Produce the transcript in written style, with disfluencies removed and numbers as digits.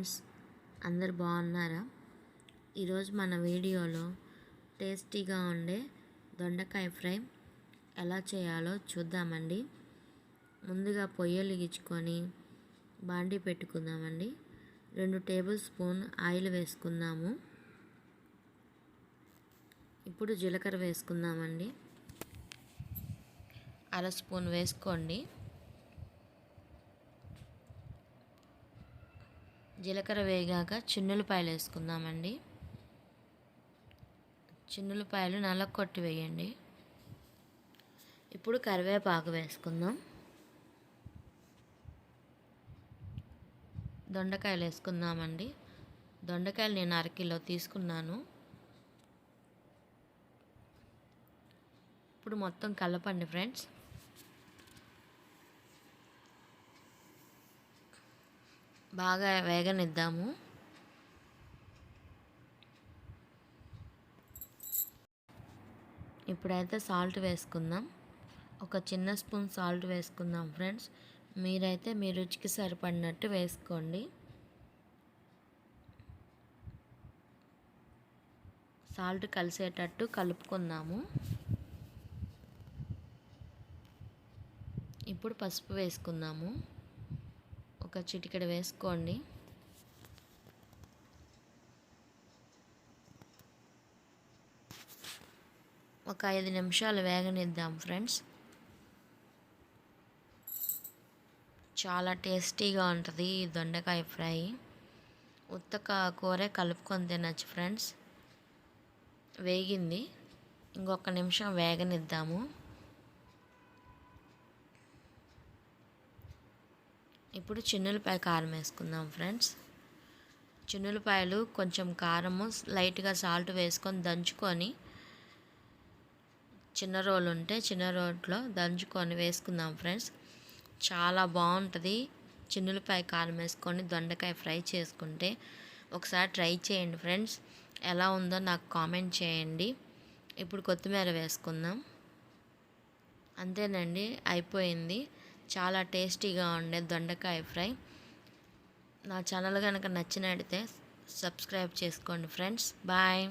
Friends, అందరు బాగున్నారా? ఈరోజు మన వీడియోలో టేస్టీగా ఉండే దొండకాయ ఫ్రై ఎలా చేయాలో చూద్దామండి. ముందుగా పొయ్యి వెలిగించుకొని బాండీ పెట్టుకుందామండి. 2 టేబుల్ స్పూన్ ఆయిల్ వేసుకుందాము. ఇప్పుడు జీలకర్ర వేసుకుందామండి. 1/2 స్పూన్ వేసుకోండి. జీలకర్ర వేగాక చిన్నులపాయలు వేసుకుందామండి. చిన్నులపాయలు నల్లకొట్టి వేయండి. ఇప్పుడు కరివేపాకు వేసుకుందాం. దొండకాయలు వేసుకుందామండి. దొండకాయలు నేను 1/2 కిలో తీసుకున్నాను. ఇప్పుడు మొత్తం కలపండి ఫ్రెండ్స్. బాగా వేగనిద్దాము. ఇప్పుడైతే సాల్ట్ వేసుకుందాం. ఒక చిన్న స్పూన్ సాల్ట్ వేసుకుందాం ఫ్రెండ్స్. మీరైతే మీ రుచికి సరిపడినట్టు వేసుకోండి. సాల్ట్ కలిసేటట్టు కలుపుకుందాము. ఇప్పుడు పసుపు వేసుకుందాము. ఒక చిటికెడు వేసుకోండి. ఒక 5 నిమిషాలు వేగనిద్దాం ఫ్రెండ్స్. చాలా టేస్టీగా ఉంటుంది ఈ దొండకాయ ఫ్రై. ఉత్తక కూరే కలుపుకొని తినచ్చు ఫ్రెండ్స్. వేగింది, ఇంకొక నిమిషం వేగనిద్దాము. ఇప్పుడు చిన్నులపాయ కారం వేసుకుందాం ఫ్రెండ్స్. చిన్నులపాయలు కొంచెం కారము లైట్గా సాల్ట్ వేసుకొని దంచుకొని, చిన్న రోలు ఉంటే చిన్న రోట్లో దంచుకొని వేసుకుందాం ఫ్రెండ్స్. చాలా బాగుంటుంది చిన్నులపాయ కారం వేసుకొని దొండకాయ ఫ్రై చేసుకుంటే. ఒకసారి ట్రై చేయండి ఫ్రెండ్స్. ఎలా ఉందో నాకు కామెంట్ చేయండి. ఇప్పుడు కొత్తిమీర వేసుకుందాం. అంతేనండి, అయిపోయింది. చాలా టేస్టీగా ఉండే దొండకాయ ఫ్రై. నా ఛానల్ కనుక నచ్చినట్లయితే సబ్స్క్రైబ్ చేసుకోండి ఫ్రెండ్స్. బాయ్.